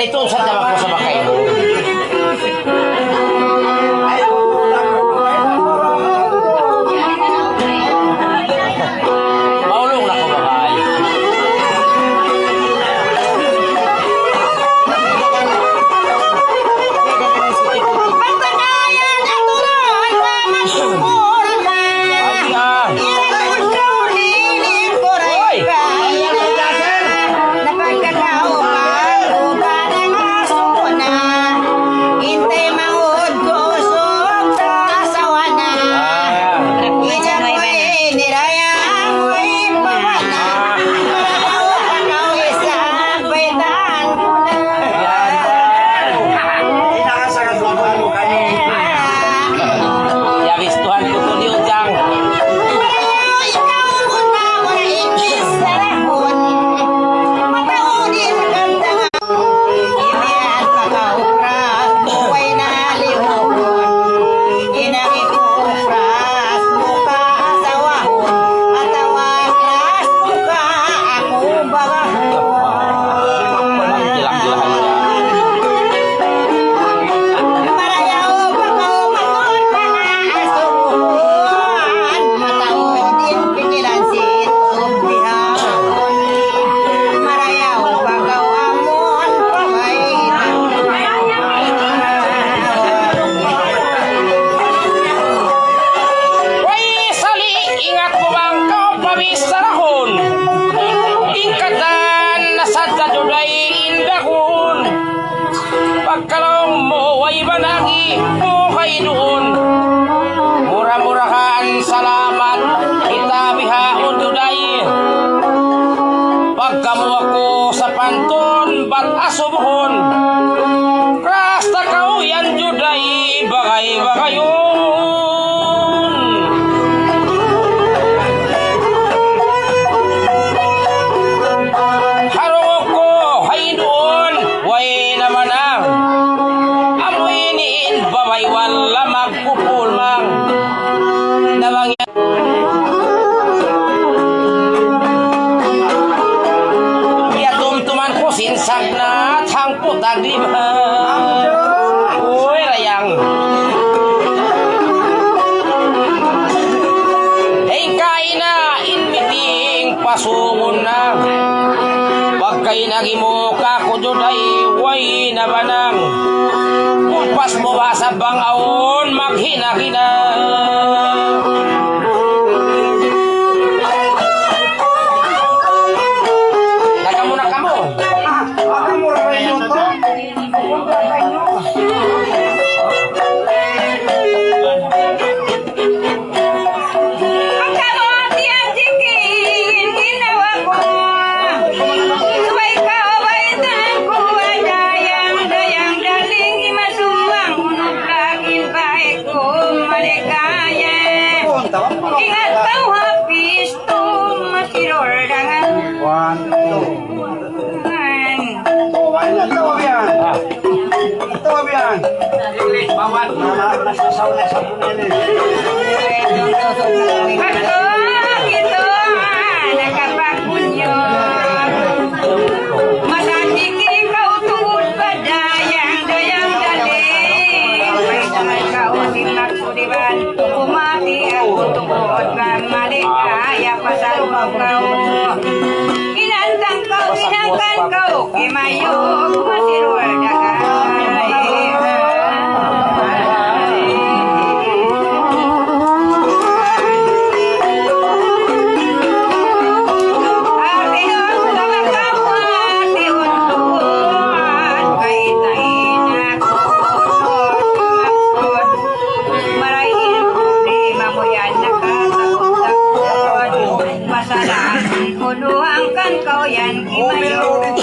ito sa dama ko sa bakay mo. Maulong na ko bakay. Pagkalong mo ay managi mo kay doon. Mura-murahan salamat kita bihaon Juday. Pagkamu ako sa panton bat asubhon. Rasta kau yan Juday bagay-bagayon. Harong ko hay doon way naman ang amoy niin babay wala magpupulmang namang tumtuman ko sinsag na tangpo tagliba. Uy rayang kain na in meeting pasungon na. Wag kay nagimuka ko Juday way na banang. Kumpas mo ba sa bangaon maghina-hina. Inantang kau kimayog masirul dagay. Kau yang kimayog.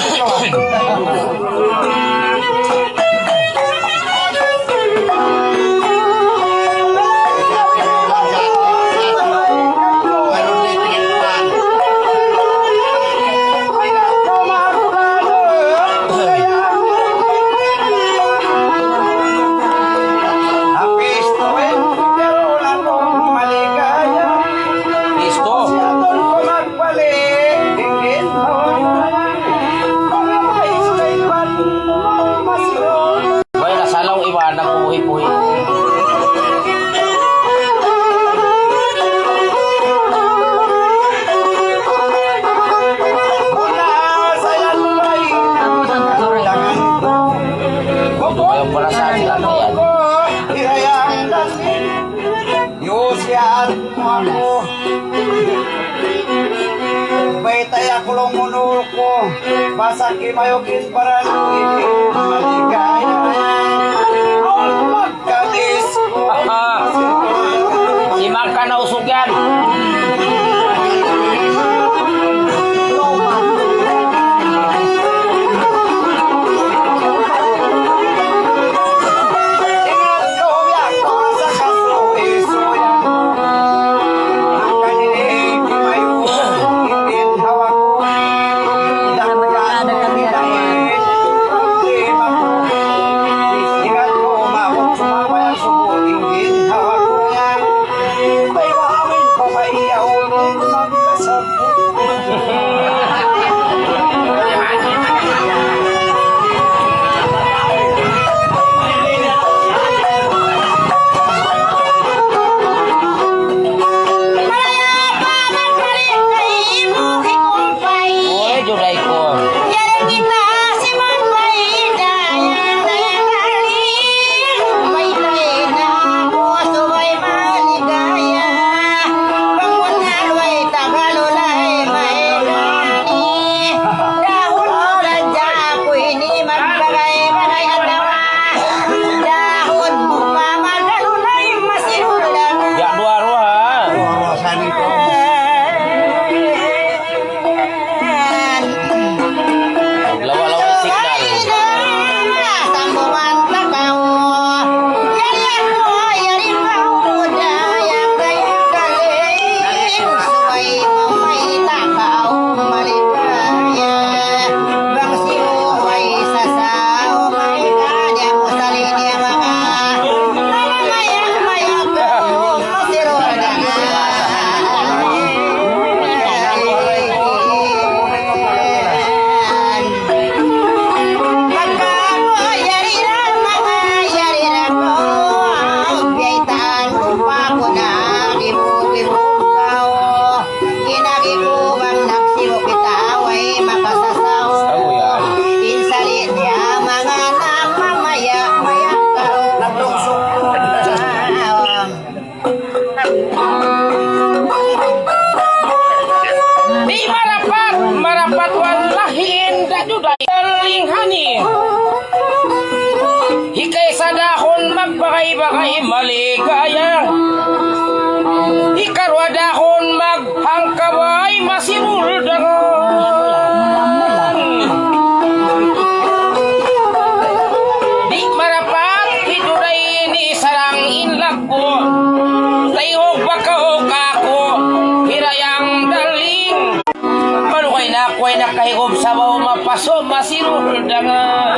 ko, basak imayogin para luwi, maligaya. Ang magkalis ko, Si Mang ka na usog yan. Juday ko. Ya dua ruha. Lawa-lawa signal. Kamu yan. Di marapat wallahin da Juday linghani. Hikay sa dahon magbakay-bakay maligaya. Ikarwa dahon maghangkaway masirul dangan. Di marapat di Juday ni sarang inlag ko. Tayog bakaog ako hirayang daling. Malukay na ako'y nakahigob sa baw mapaso masirul dangan.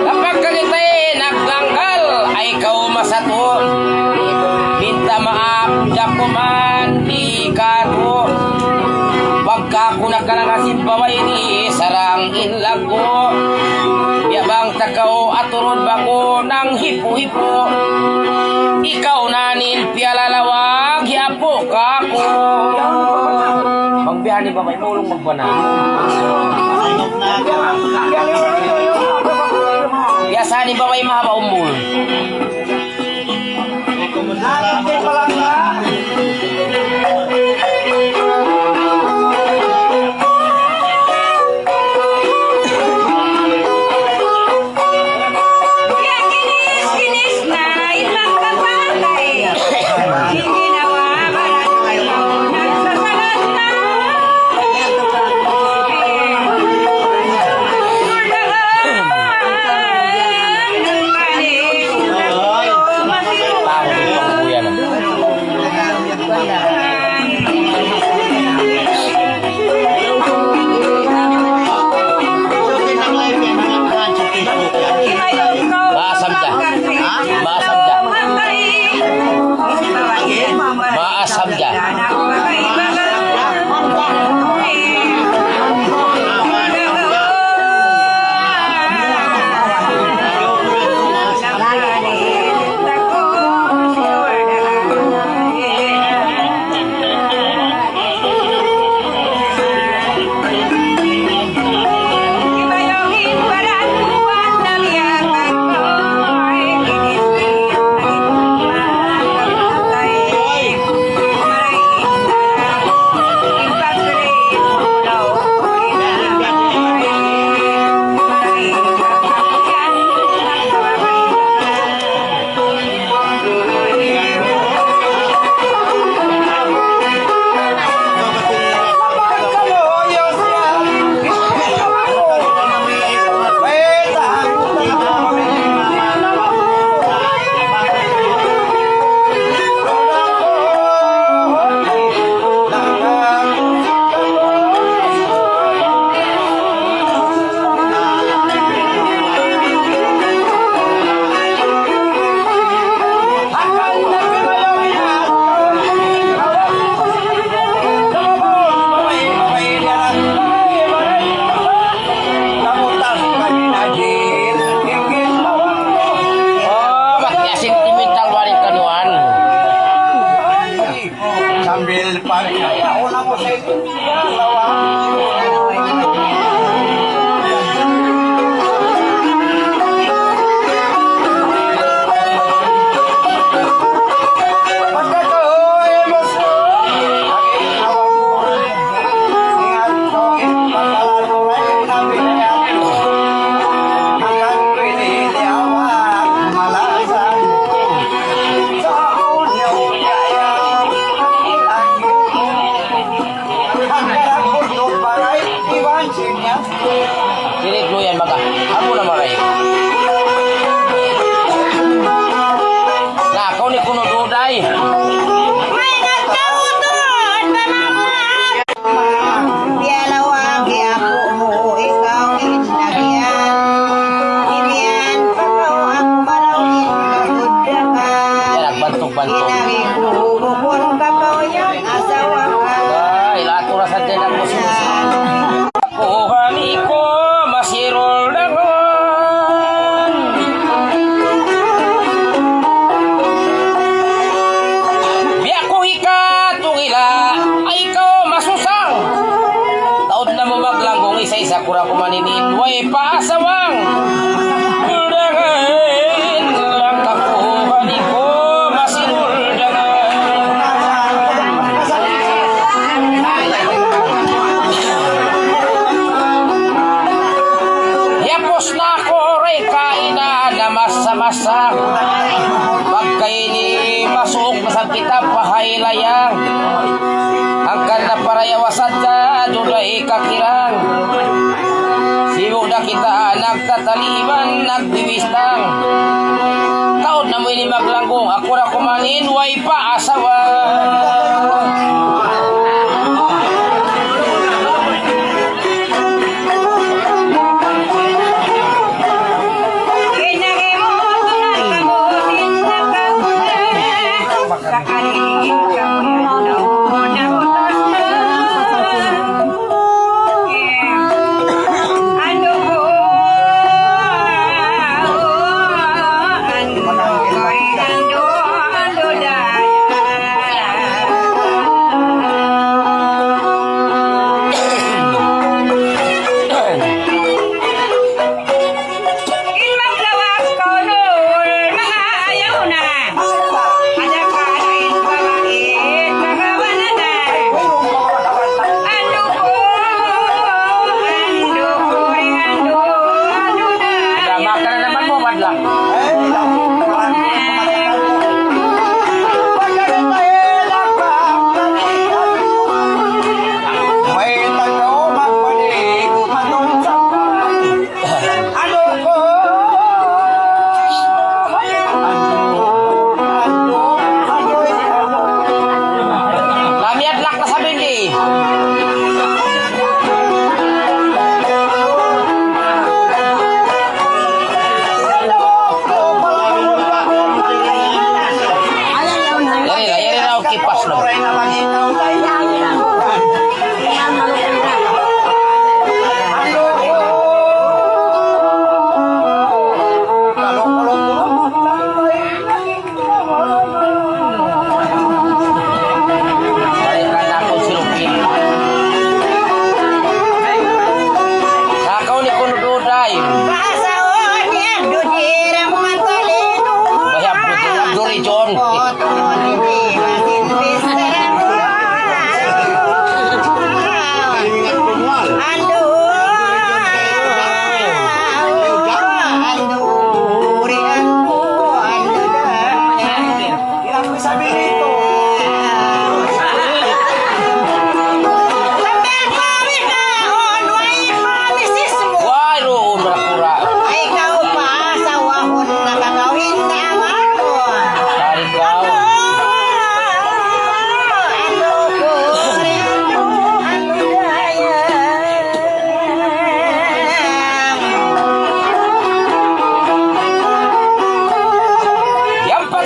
Kapag kagitay nagganggal ay ikaw masato. Binta maap jakuman di kato. Pagka ko nakarakasin baway ni sarang inlago. Biyabang takaw aturod bako ng hipo-hipo. Ikaw nanin pialalawag yapo kako. Pagbihan ni babay mulong magbanang. Biasa ni babay mahaba umul. Dinig mo yan, baga. Amo na maray. Na, kau ni kuno duday. May nagkautuan ba naman? Bialawang giapo mo, ikaw inlagyan. Iniyan, pagaw ang marawin kagudakan. Yan, nagbantog-bantog. Inagikubukon ka pa yung asawa ka. Ay, lahat orasan din ako sinusunod. Kuhani ko masirol naman. Biya ko ikatungila ay ikaw masusang. Taod na mo maglanggong isa-isa kurang kumaninin. Way paasawang. Dangain lang kakuhani ko masirol naman. Yapos na ko rin kaina na masa-masa. Pagkaini masuok na sa kita pahaylayang. Angkan na parayawasan ka, Juday kakirang. Sibuk na kita nagtataliban, nagdiwistang. Taon na mo ini maglanggong, ako na kumanin, way pa asawa.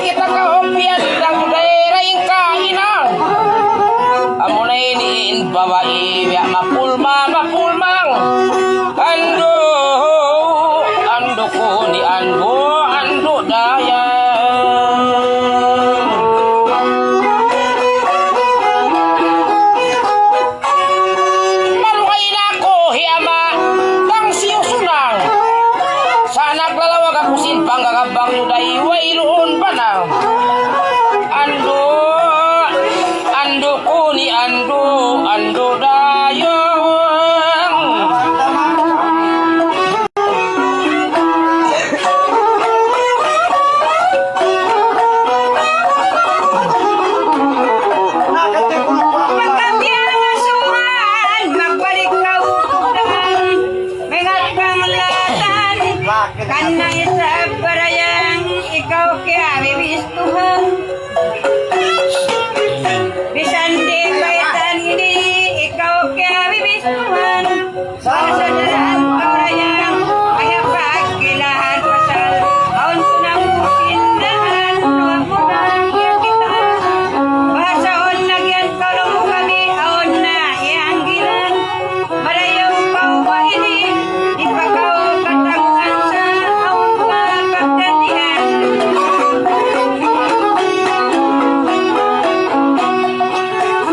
kita kahompian dan budaya ni ando dayang. Magkambiang asuhan, magbalik ka uputan, mengat kang latan, kanang sa barayang, ikaw kaya bibistuhan. Bisan di baitan ini, ikaw kaya bibistuhan. Para sa daran barayang, kaya pagkilahan pasal, aon ko nang musindahan, tuwang mo na kita. Basaon nagyan kalong mo kami, aon na ianggilan. Marayaw kau ba ini, ipakaw katanguan sa aon ka pagkandihan.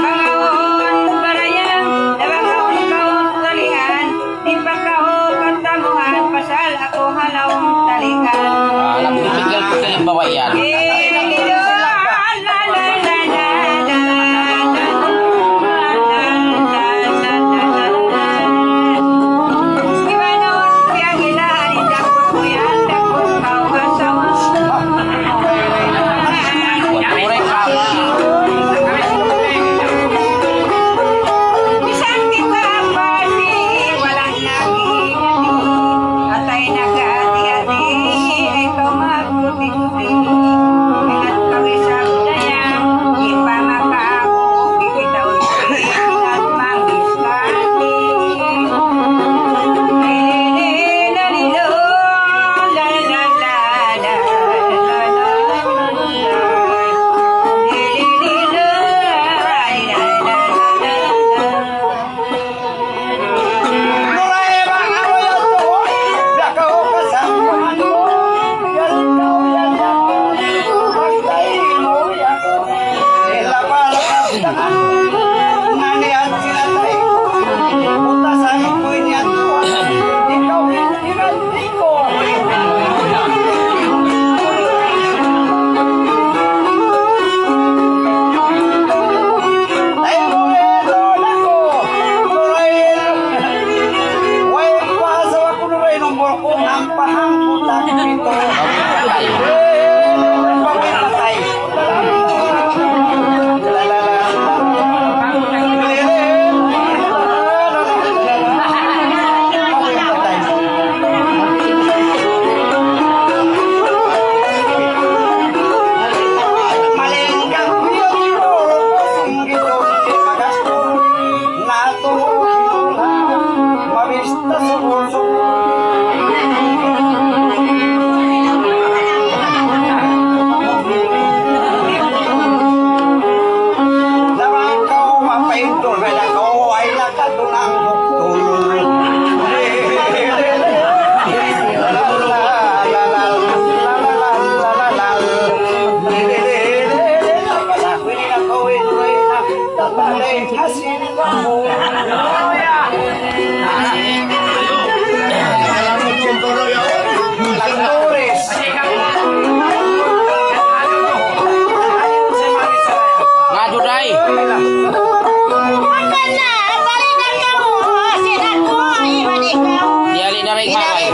Pangaon barayang, nabakaon kau talihan, ipakaw katanguan, pasal ako halawang talihan. Alam ko bigyan ko kayo babayan. Murek ka. Bisan kita pati, walang nag-iingat. Atay nag-ati-ati, ikaw magputi-puti. Ingat kami sa budayang, ipamaka ako, kikitaw-uli, at mangiskati. Lilo, la-la-la-la-la, Nga Juday. Diyali na rin kakay.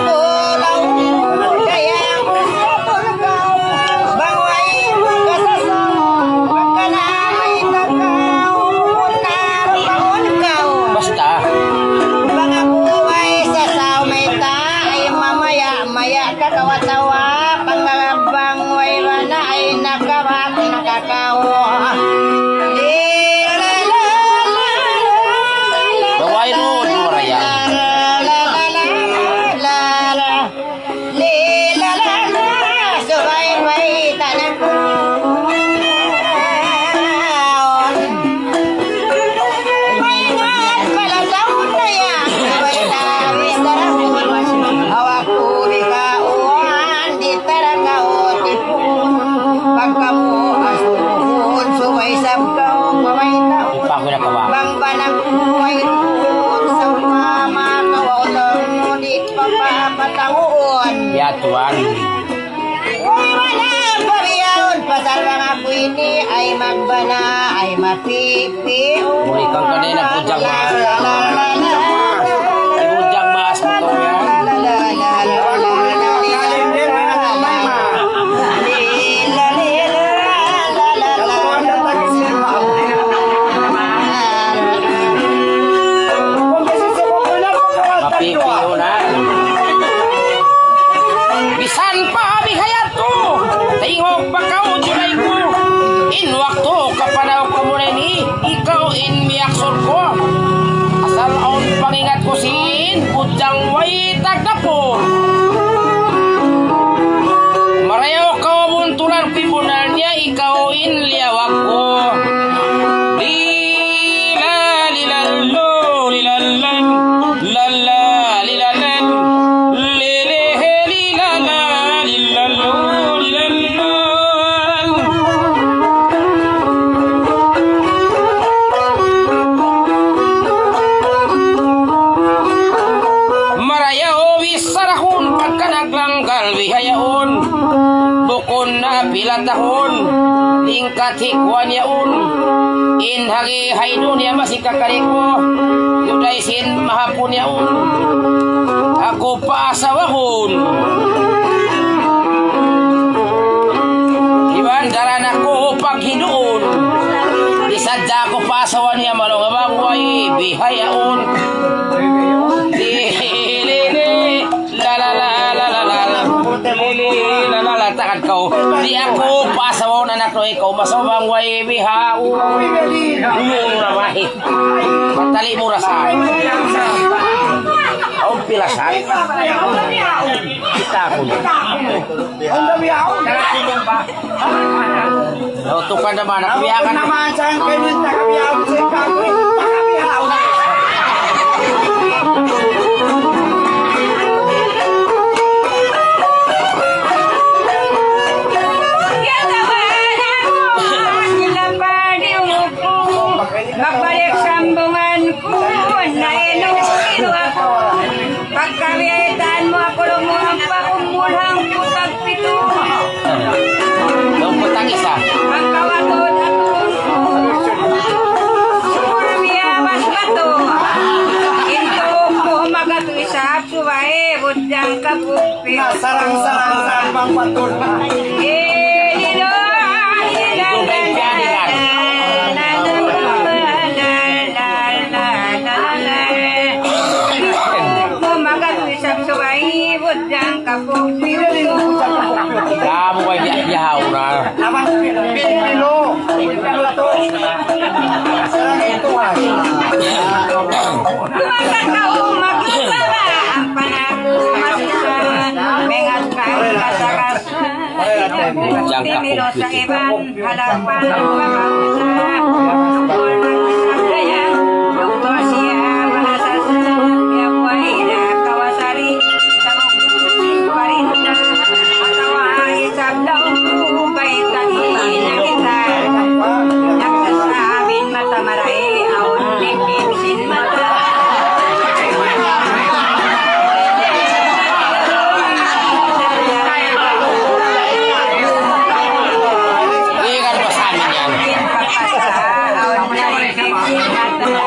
Basta. Paggabbang way na ay nakabat nakakawa. Baway road murayan. Pa ko na kawa. Bang banang buhay tuon sa mama kawalong ngunit papapatanguon. Ya tuan. Uy, wala pariyaon pasal mga ako ini ay ay magbana ay mapipi. Muli kang kanina, MudzYang Mas. Ay, MudzYang Mas mo to yan. Mapipiyo na. Bisan pa bihayat ko, tingog pa ka o Juday ko. In wakto kapanaw ka mo rin ikaw in miyaksor ko. Asal aon pangingat ko sin, MudzYang way tagdapo. Marayaw ka o muntulan pibunan niya, ikaw in liyawag ko. Lila lilalo lilalan lala lilalan lelehe lilala lilalo lilalan. Marayaw wisarahon pagka naglanggal bihayaon. Bukon na pilatahon tingkat hikwan yaon. Inhagi haydun ya masih kakariko Juday sin mahapon yaon. Ako pa asawahon ibandaran ako paghidoon. Isadya ko pa asawan niya Manggabbang way bihayaon. Lili la la la la la la lili la la la takad kau. Di ako pa asawan anak no ikaw masawang way bihaon. Ulong ramai matali mo rasan. Aon pilasan kita ako tukan naman nakabiyakan naman saan kayo nakabiyaw sa kakoy nakabiyaw. Magbalik sambungan ko na ilo ako. Pagkawitan mo ako lumuhang pa umulhang putag pito. Yung putang isa Pagkawatod atun ko Surmiyawas bato. Ito ko magatoy sa suwae MudzYang kapupi. Sarang-sarang saan bang patul na. MudzYang kapupi. kamu ay biyahaw na. Naman pinilo to. Sarang ito ha. Kumakakaw magpapala ang panagmasisa. Mengat kay kasakas. Timilo sa iban halapan mabausa. Walang isagdayan Dukto siya mahasasa. Yabuay na kawasari. Sabok parinda. Ataway sabdaw kubay tangin na kita. Nagsasabing mata maray aon lipipsin mata. Ikan pa sa amin yan. Aon lipipsin mata.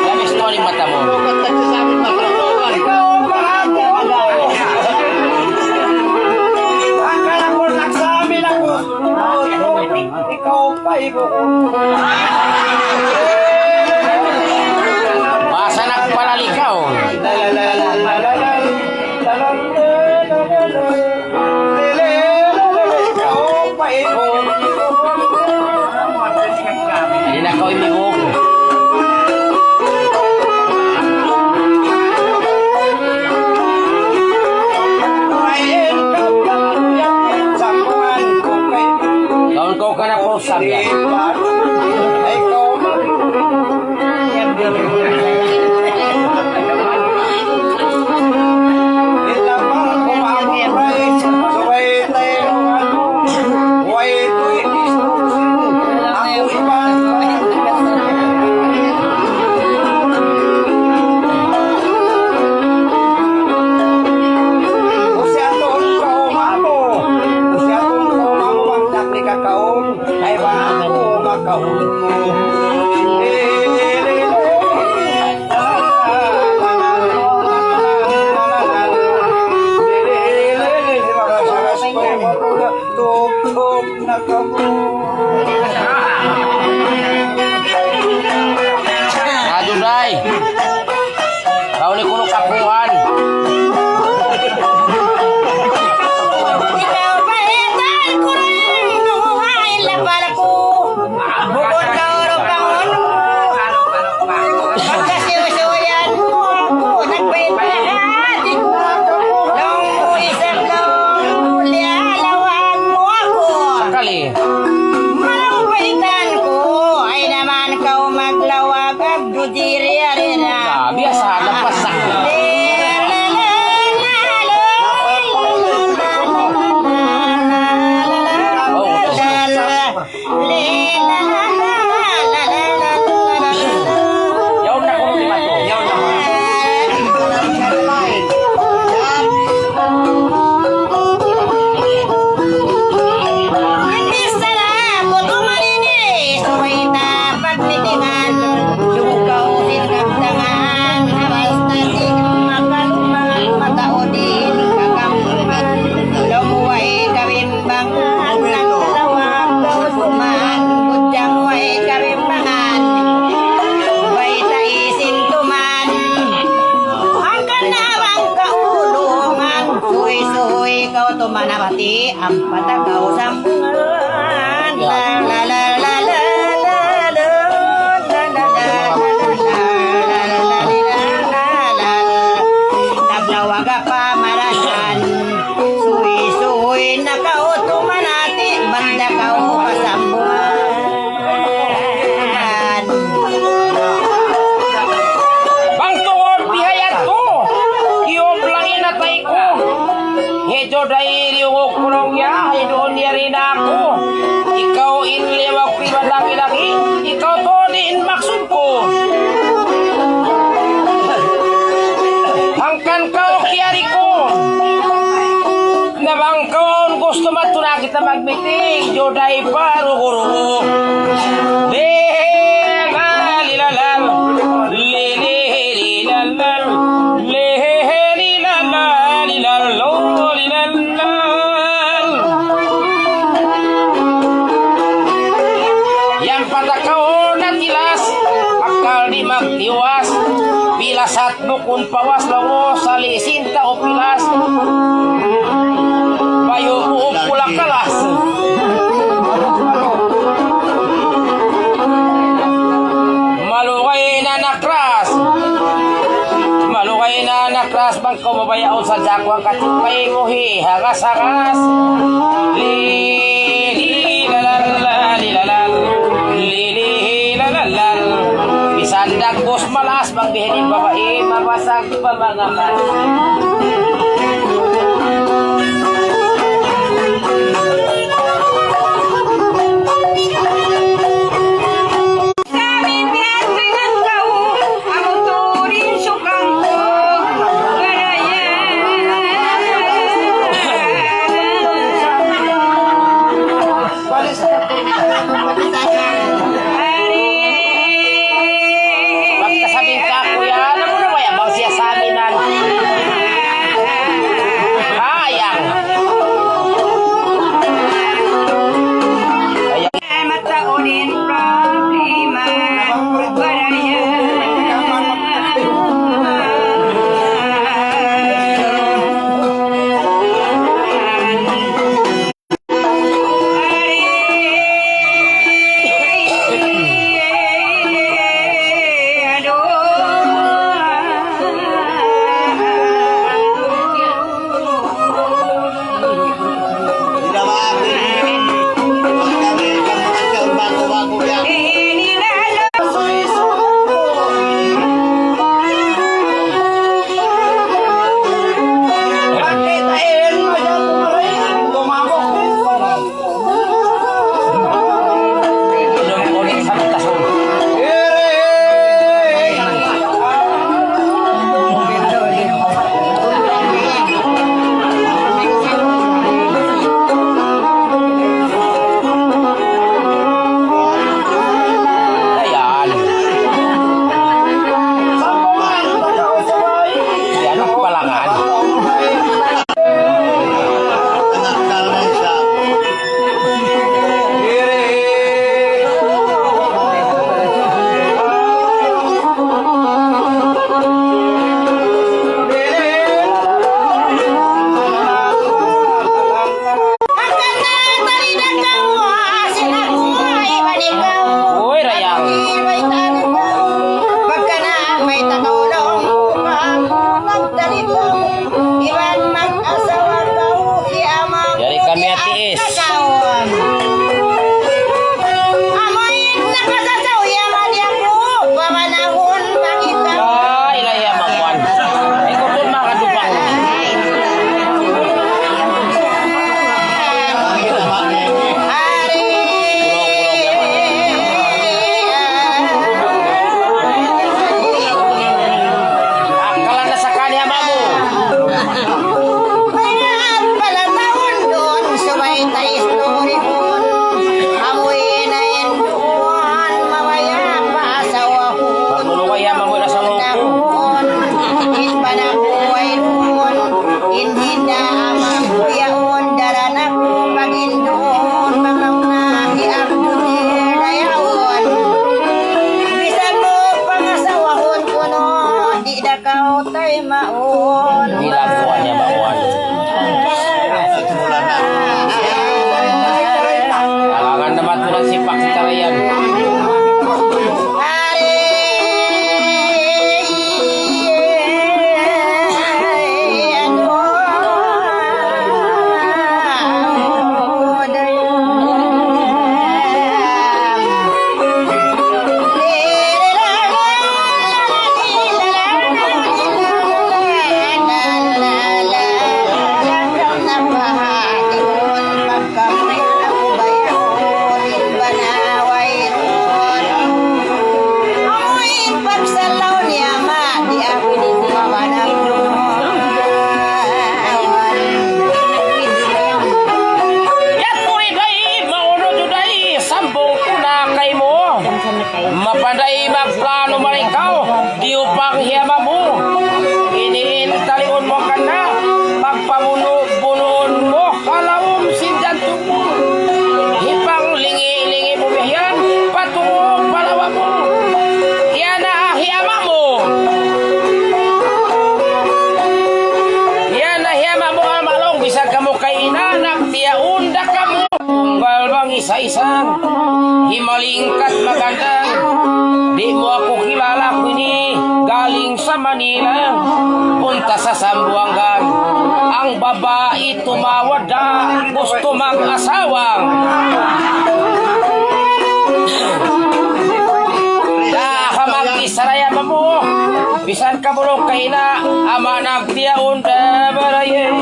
Labis to ang mata mo. Masa nagpalaligaw. Hindi na ko imibog. Kaon ko ka na po sabi. Ay manapati ang patagaw sa bungan. La la la la la la la la la la. Naglawaga pa marasan, suwi-suwi na kauto manati, banda kao pasambuan. Bang tungod bihayat ko, ioblang inatay ko. Juday liwog kurong ya, ay doon niya rin ako. Ikaw inliwag piwan laki-laki, ikaw to din maksud ko. Hangkan kau kiyari ko. Nabang kaon gusto matuna kita mag-meeting, Juday parugo-rugo. Lihililalal, lihililalal, lihililalal, yang patakaw na tilas, akal di magtiwas, pilas at bukun pawas lawo, salisinta o pilas, bayo o pulak kalas. Malukay na nakras, malukay na nakras, bang kumabayaon sa jakwang katupay mo hagas-hagas. Bisan dagos malas, bang bihining babae, mabasag pa mga mas. Pagkasabing ka, kuya, alam mo na ba yan, bang siya sa amin na hayang. Mataunin problema, Hindi lang po niya makuha. magaling ka't magandang. Di mo ako kilala ko ni galing sa Manila. Punta sa Sambuangan. Ang babae tumawad na gusto mag-asawang. Mag-isaraya mo. Bisan ka bulong kahina. Ama nagtiyaon da barayay.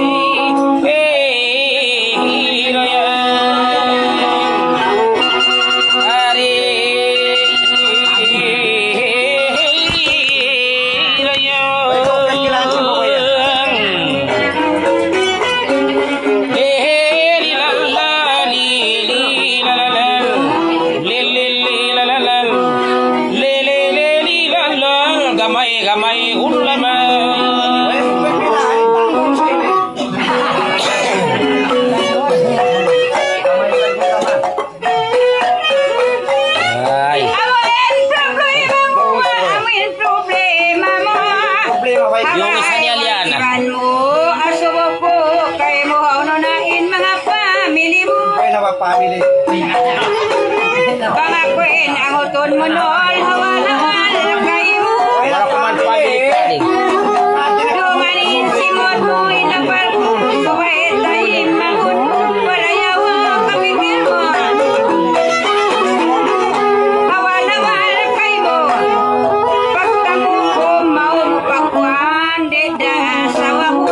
Gamay ulaman. Ay. Amoy problema mo. Yung isa niya yan. Iban mo, asubo ko, kay mo haununain mga family mo. Kaya na ba family? Pangakuin ang uton mo nol, hawal-hawal kayo. Para kuman Dumanin simot mo, inapal mo, suwait tayo mangun, walayaw ang kapipil mo. Hawal-hawal kayo, pagtamo ko, maumupakwan, deda sawa mo.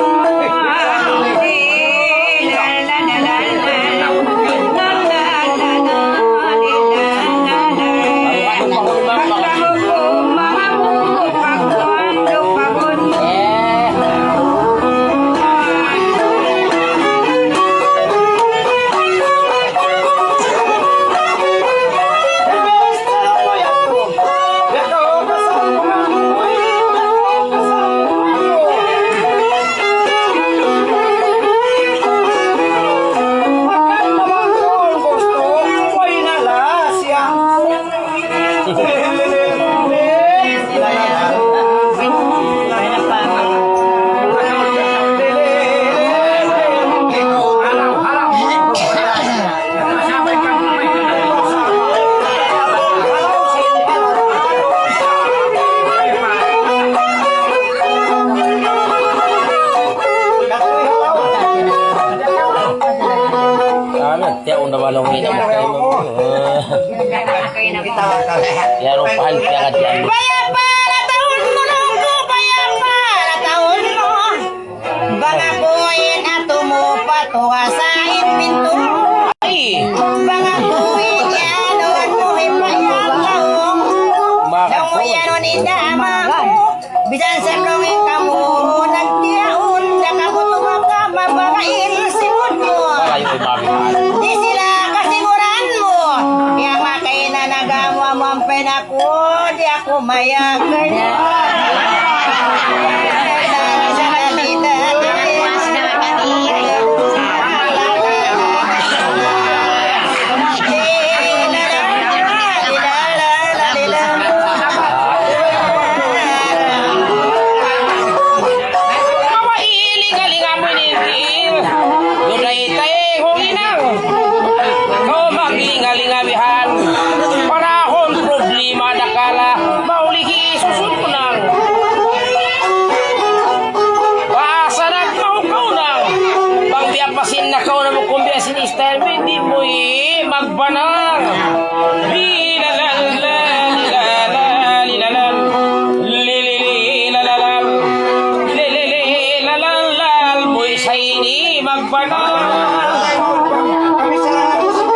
Ya rupahan kaya dyan. Bayang para taon mo nung ko, bayang para taon mo. Banga buhin at tumupatuwa sa impinto. Ay! Banga buhin yan o at buhin bayang taong. Bakit Daw mo yan o ni dama ko. Bisan sa longin kamu, nagtiyaon. Daka mo tumaka, mabagain simod mo. Para yung ibabihan. Di sila kasiguran mo. Kaya makay na nagawa mo ang pena ko. Di ako mayagan. Juday tayo huminang. Kau maglingalingabihan. Parahon problema nakala. Maulihi susunang. Pasarat mahukaw nang. Pangbiapasin na kau na mo kumbia sinistyle. Hindi mo magbanang. Lilalala, lilala, lilalal. Lilililalal. Lilililalal. Mo'y sa'y ni magbanang. Kami sa Usog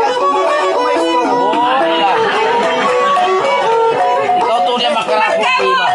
Ikaw to niya makarapot diba?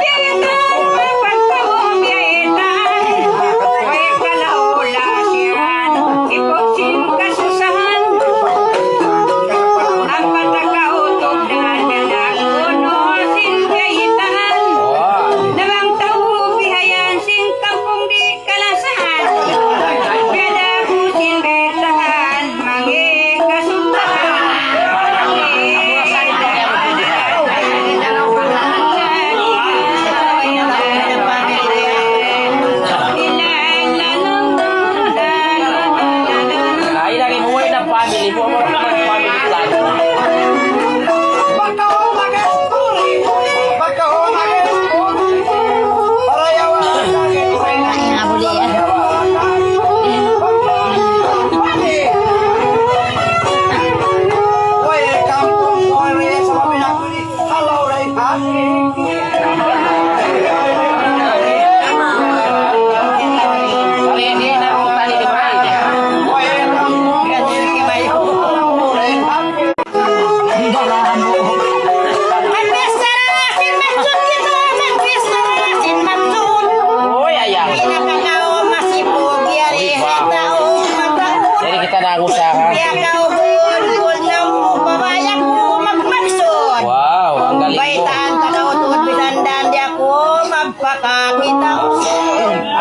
kita nagusahan. Ikaw bul na mo, babae ako magmaksod. Wow, ang galing mo. Baitaan takaw tuod bisandan di ako magpakakita.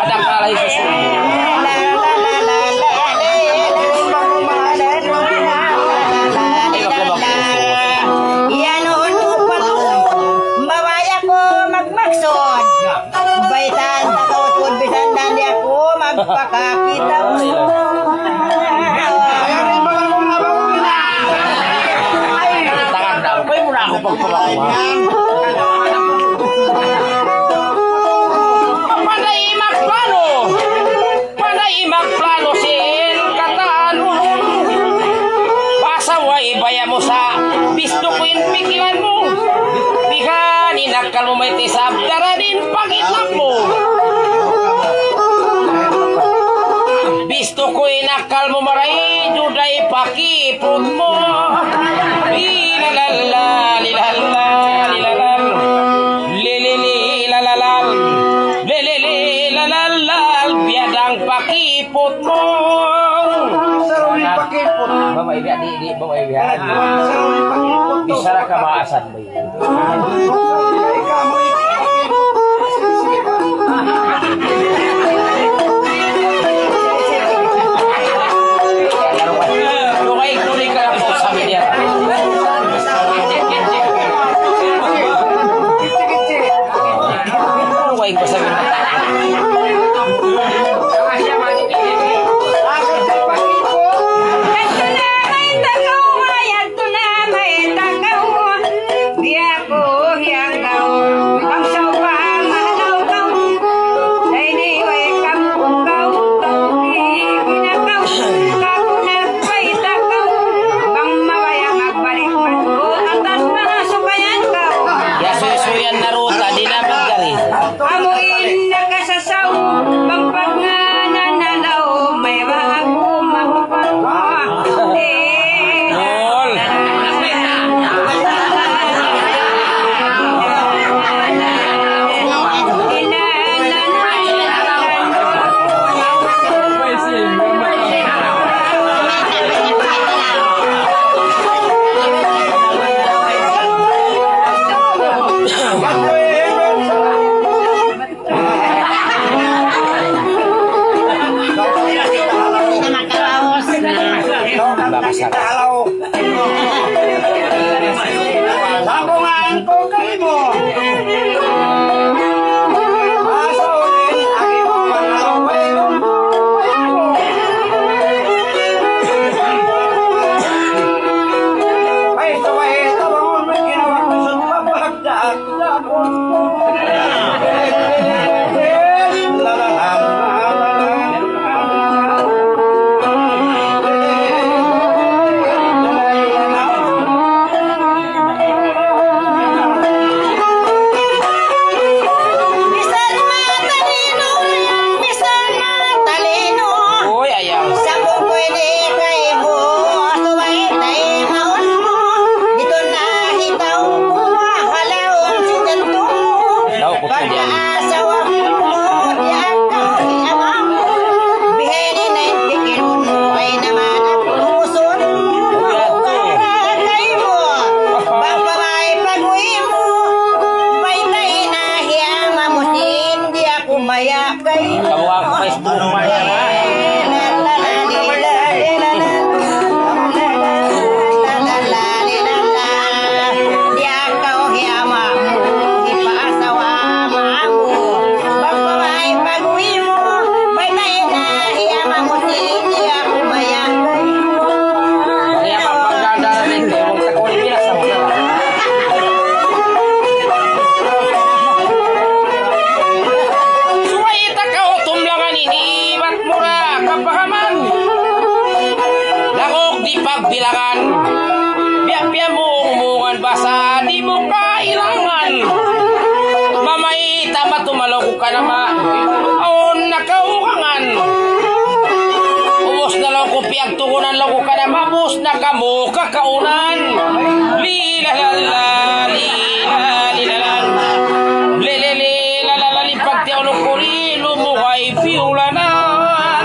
Adang kalay susunod. Magpakakita mo. Tangan daw. Pwede mo na ako pagpapakuha. Panay magplano. Panay magplano sin kataan. Pasaway baya mo sa bisto ko yung pikilan mo. Bihan inakal mo may tisab. Dara din pagitlap mo. Bisto ko inakal mo maray, Juday pakipod mo. Lilalala, lilalala, lilalal. Lilili, lalalal. Lilili, lalalal. Biadang pakipod mo. Babae, di, babae, bihan. Bisara ka maasan ba yun? Tuloy ka lang po sa media. Tuloy ko sa media. Kamu kakaunan lilalala lilalala lelele lalala lipagtiaw ng kuri lumuhay piulanan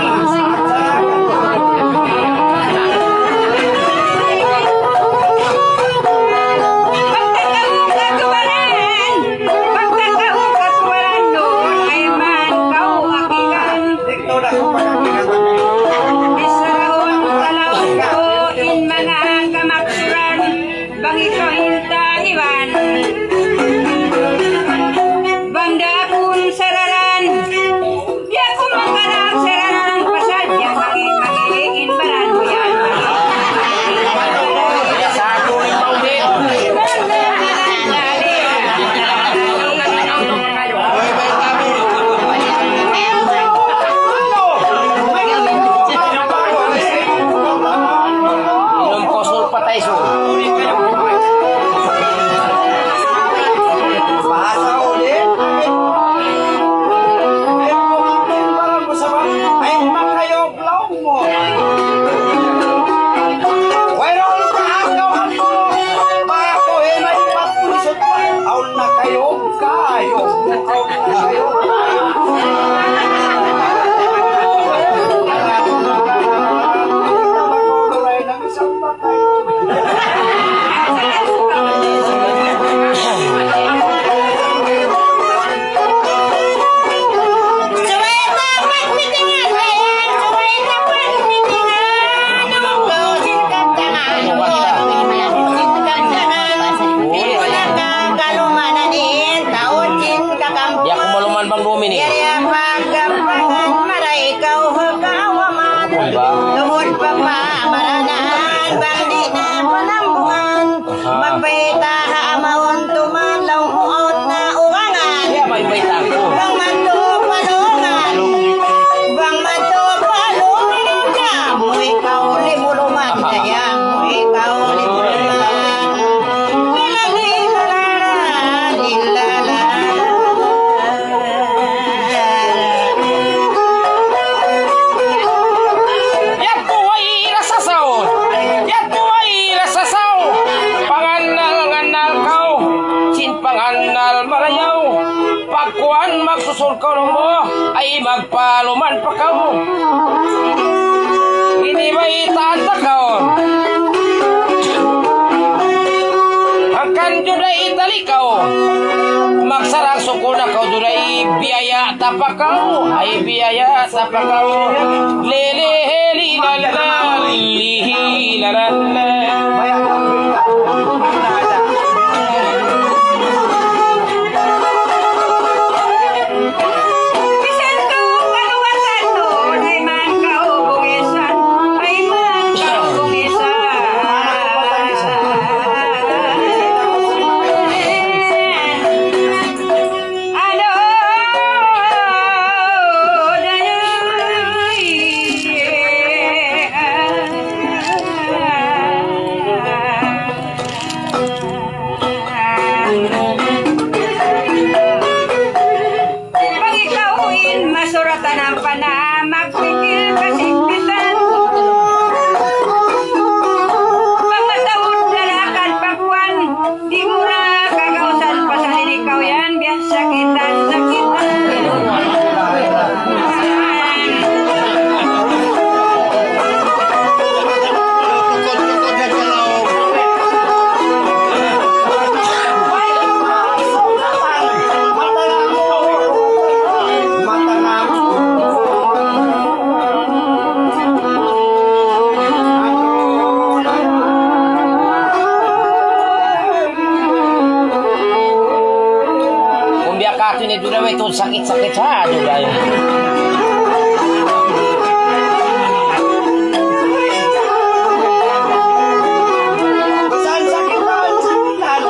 ay magpaluman pa kamu. Hindi ba itanta ka Hangkan Juday Talipao magsarang suko na kau Juday biyaya tapakaw ay biyaya tapakaw lele heli lala lihi lalala. Bisan ko kaluwasan nun ay man kaubugisan, ay man kaubugisan. Ano pag ikawin masuratan ang panamag, pikil kasigpitan. Pagkatawid lalakan pagwan, di mo na kagausan pa sa ikaw yan, biyan sakitan, sakitan. Kung biya ka ito ni Juday ito sakit-sakit ha Juday. Saan sakitan, sakitan.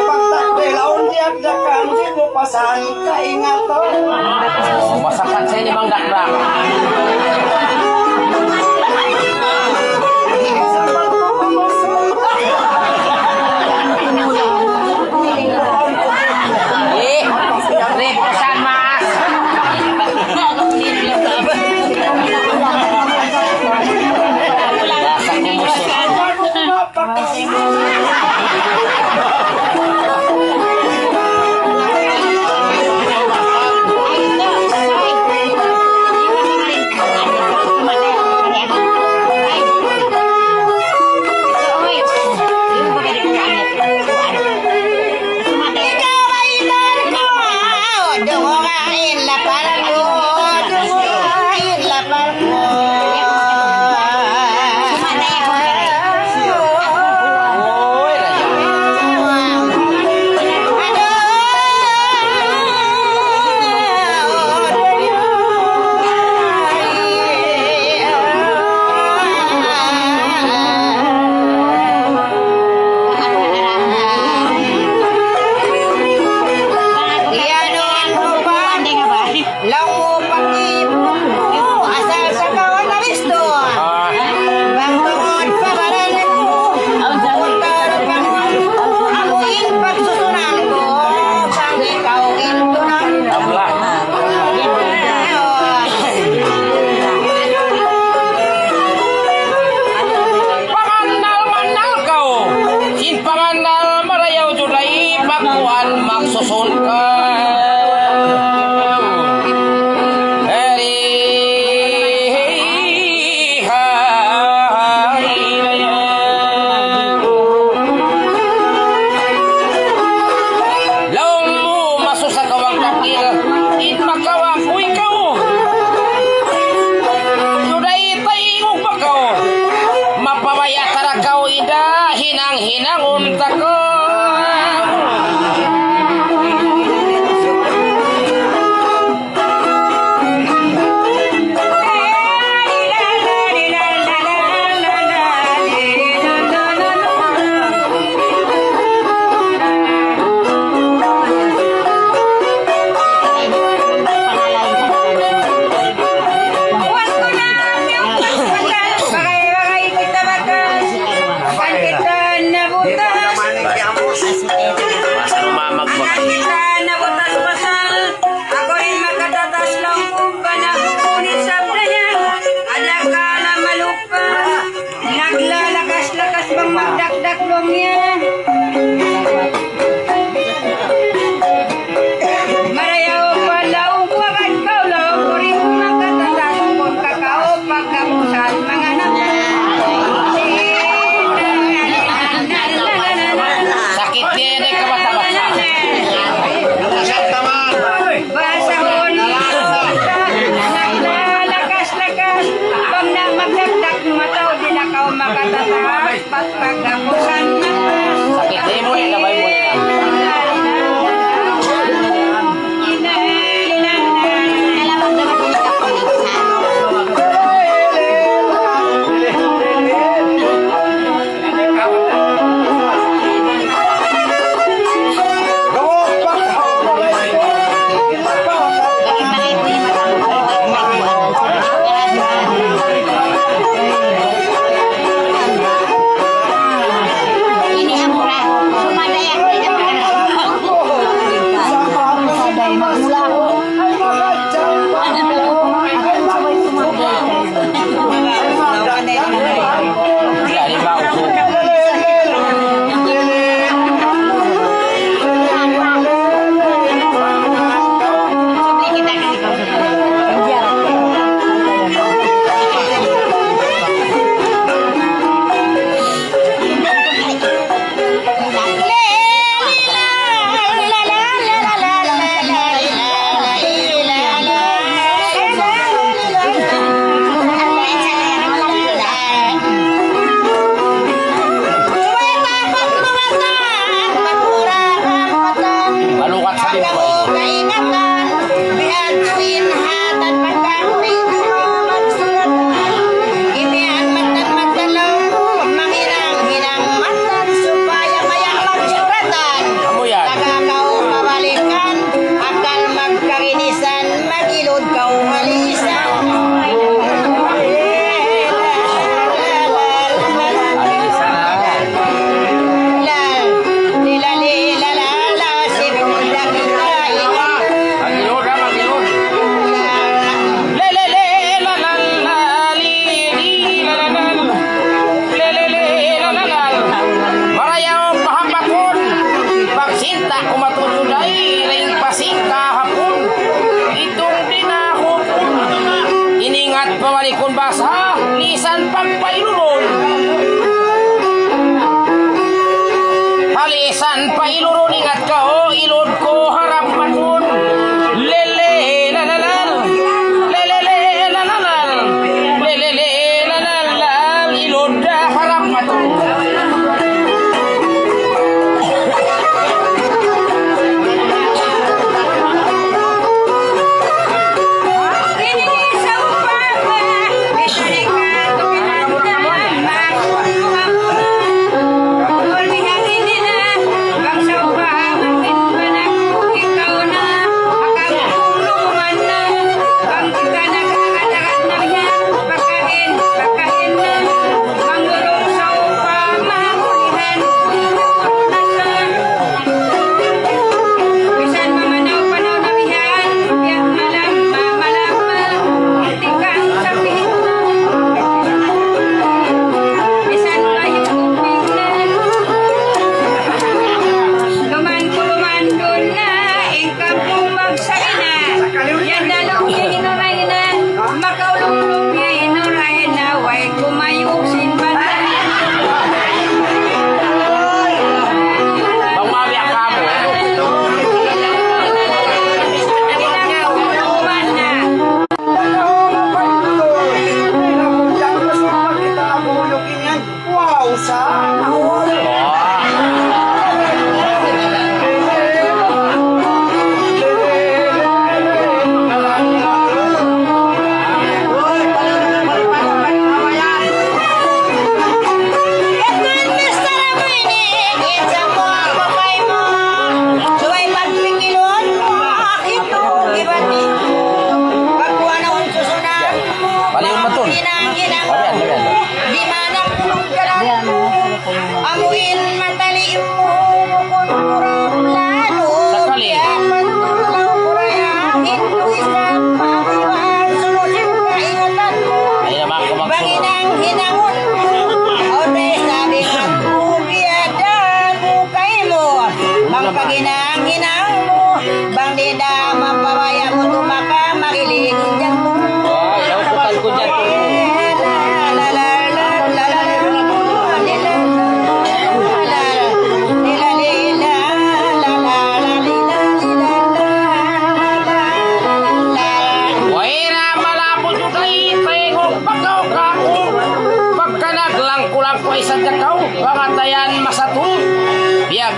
Pagtakbil, aun diyak dakan, sino pasan, kaingaton. Masakat sa ini bang dakdak. Sa pagpupumusod. Reposan mas. Oy, raja. Ablah. Pangandal-mandal kau. Sin pangandal marayaw Juday pagkuhan magsusun ka. Eri Pagod kau halisan. Pawalikon basa, lisan pagpailulon. Halisan pailulon, ingat ka o, ilod ko harap matun. Lele lalalal, lelele lalalal, lelele lalalal, ilod da harap matun.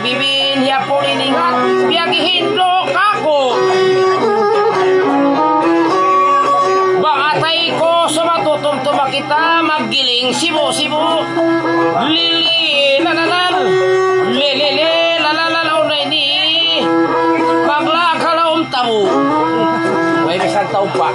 Bibin ya po iningat biag ihindok ako bangatay ko sa matutumtuma kita maggiling sibo-sibo lili lalalal lili lalalal unay ni maglakalaom tamu may bisang tao pa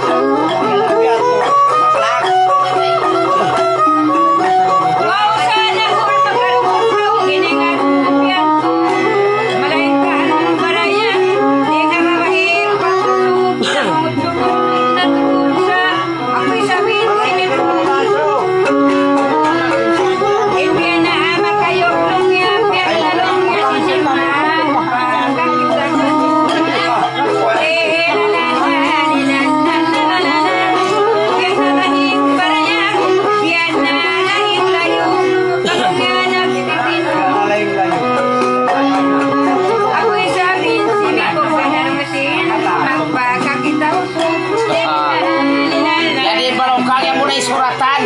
suratan.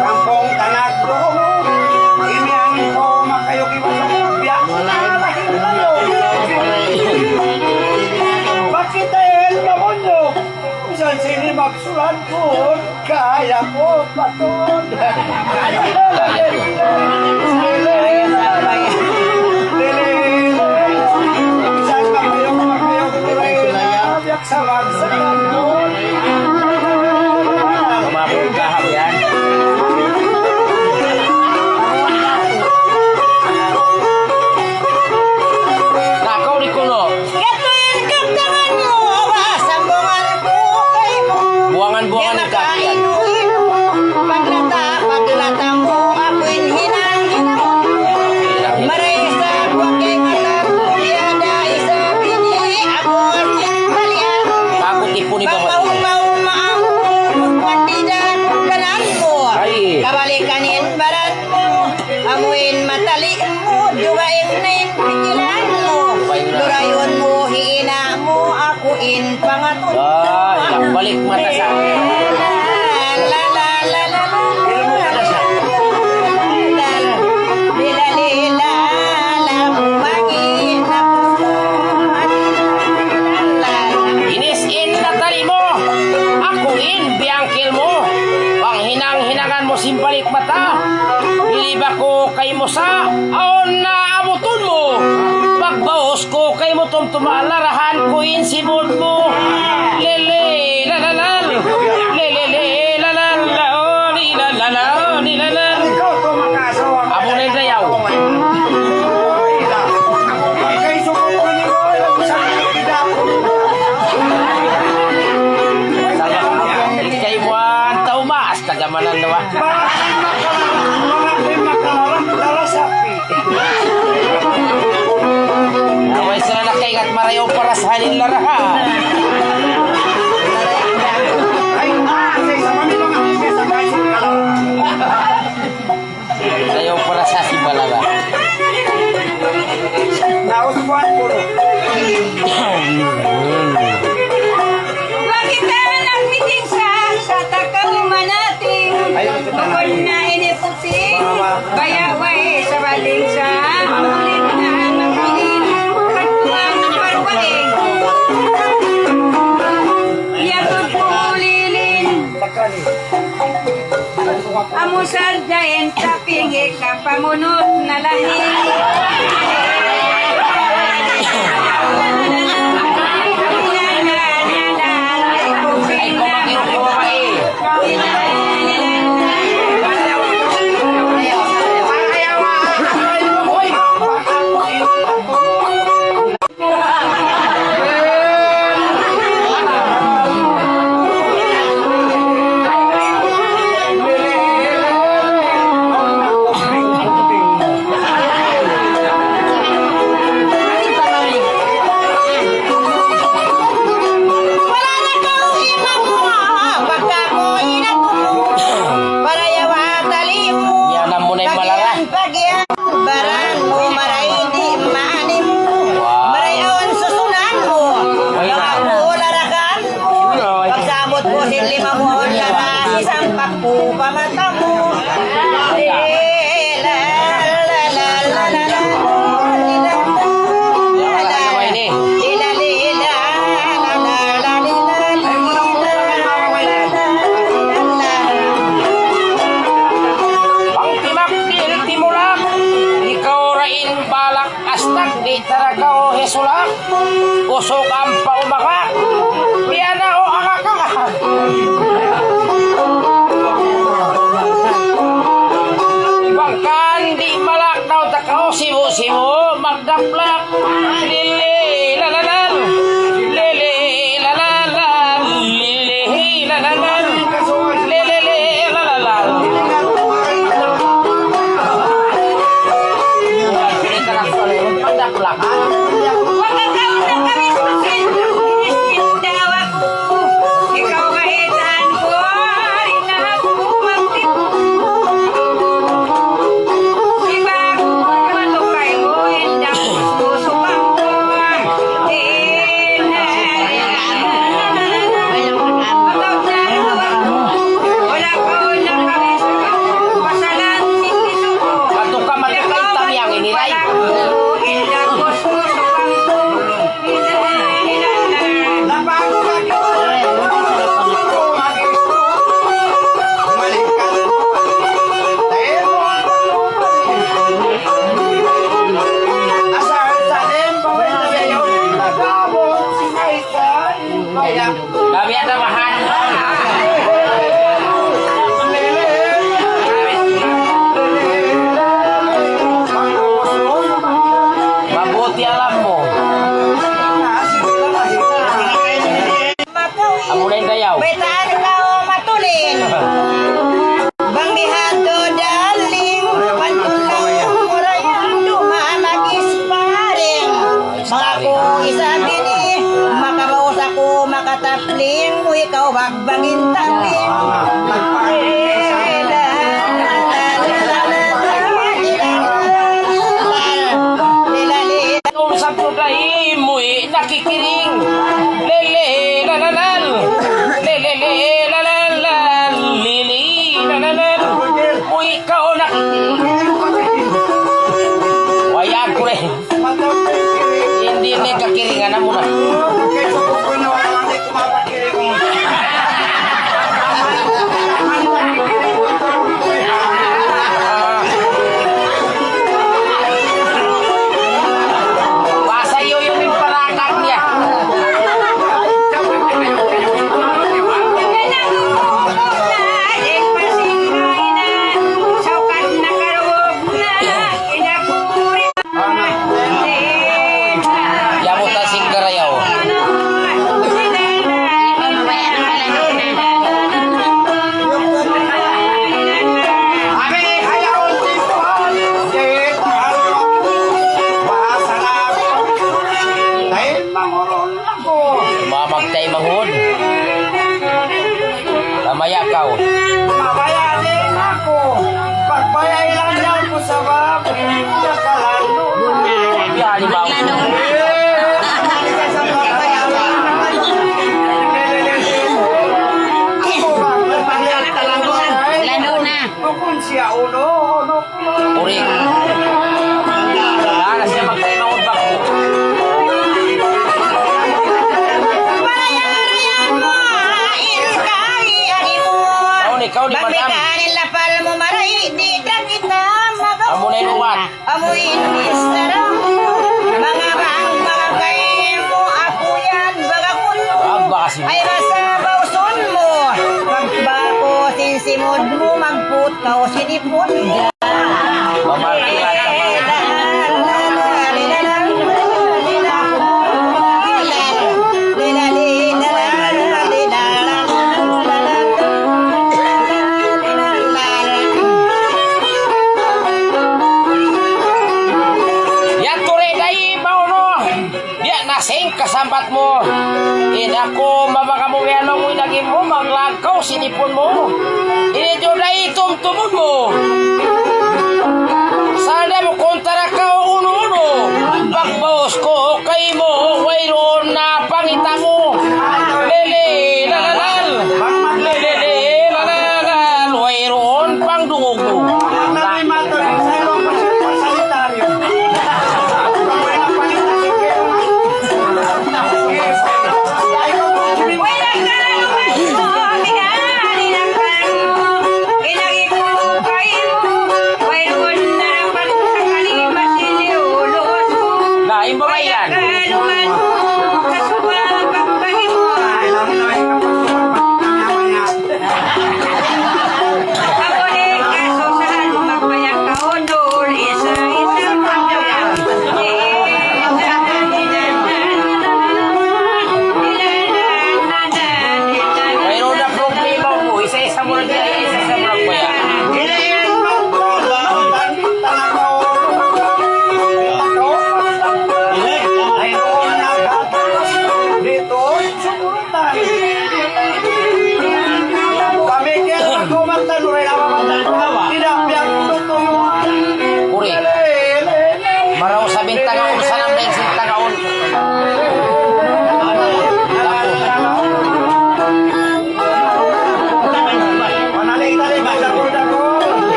Kampung Tanagdo, ini angin ko makayuki mo sa kubya. Bakit dahil naman nyo? Isang sini magsulat ko, kaya ko patod. aking pangatulog. Ay, balik mata sa akin. La la la la la. Ilmo ka na siya. Lila la bumangin na puso. Inisin na tali mo. Ako in biangkil mo. Panghinang-hinangan mo simbalik mata. Biliba ko kay mo sa aon na abuton mo. Pagbaos ko kay mo tumtumalarahan ko in sibod mo. Lele lalalal. Lele lalal. Lalal. Ikaw to makasawa. Abo na yung dayaw. Kay sukot ko ni ko. Sa kidap. Kay mo ang taumas. Tagamanan nawa. Mga makalasapi. Away sila na kay kat marayaw para sa halin laraha. Ay, sa mami mga sa bahay sa kalaw. Marayaw para sa simbalaga. Nausbuan ko. Bakit ka nagmiting sa takaw manating? Bukod na iniputi, bayaway sa baling sa ulit na magpilin, katuan ng parwaling. Iyagod ko ulilin, amusal dayen tapingi kapamunot na lahi. Ay kumakiro ko babae. Wala na kang imang mo, pagka ko inagumo, para yawa taliw. Yan mo na yung malara. Pagyan, baran mo, maray hindi maanim mo. Wow. Maray awan susunan mo, baka mo larakan mo. Pagsamot mo sin lima mo, lara, isang pakpo pamata mo. Pang timak dil timulak. Ikaw rain balak astag di taraga o hesulak. Usog ang paumaka. Piyana o akaka. Bangkan di malak daw takaw sibo-sibo magdaplak. Lili lalalal. Lili lalalal. Lili lalalal. Lili lalalal. Pagdaplak. Ikaw kaitan ko, rin na ako magtipo. Iba ko matukay mo, hindi ako susubang ko. Wala ko na kami sa pasalan, hindi suko. Batuk ka matukay tamyang iniray. Hindi ako susubang ko. Labago ka dito. Balikan. Dahil mo asal salim pawin na yun. Nagabot si Maika. Kaya Gabi at amahan. Mabuti alam mo. Amo na yung dayaw. Baitaan ka o matulin. Bang mihado daling, pantulang murayang dumamagis pa rin. Mga ko isabi ni, makabaos ako makatapling, ikaw bagbangin taping. Kung sa Juday mo'y nakikiring. Lele Talipao. Lalo na. Siya uno. Uri. Wala siya magtayo ng udbak. Ikaw ni madam. Magmikanin lapal mo maray, di ka kita Amo na inuwan. amuin istarang. Mga bagay mo, ako yan, bagakon mo. Aba kasi. Ay masabaw son mo. Bako sinsimod mo, magputaw sinipon. Nasing kasambat mo. Ako mabakamuyan mo inagin mo, maglakaw, sinipon mo. Ini Juday, tumtumon mo. Sana mo kontra ka uno-uno. Pagbaos ko kay mo, wayroon na pangita mo. Lele, lalalal. Lele, lalalal. Wayroon pang dungog mo.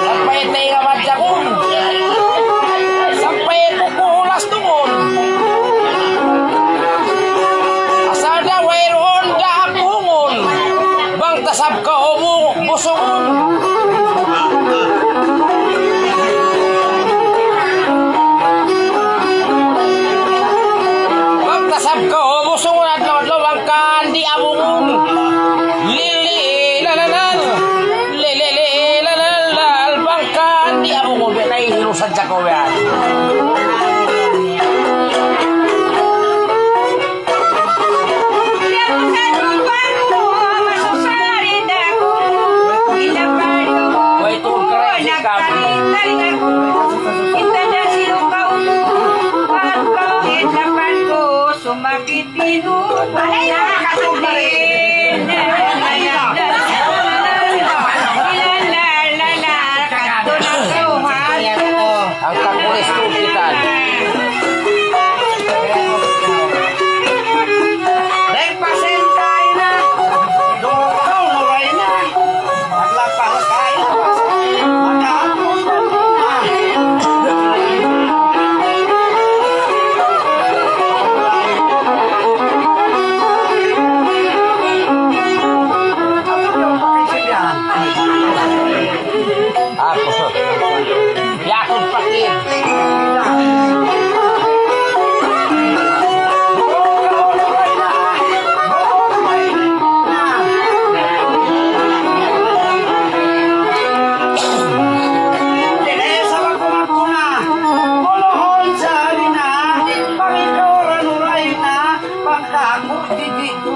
Sampai tega bajakun. Sampai pukulas tungon. Asada wairon dahak hungon. Bang tasab ka homo busungon. Bang tasab ka homo busungon at lawad-lawang kandi abungon. Lili lalalal. Di ako mo binay hirusan sa kawayan. Wait, tuon ka rin si Kamu. Sumakit ino. Ay, ang kakulis tupitan. Nagpasen tayo na. Utoh Nurhaina. Maglapas tayo. Magkakapos na. ka ako dito.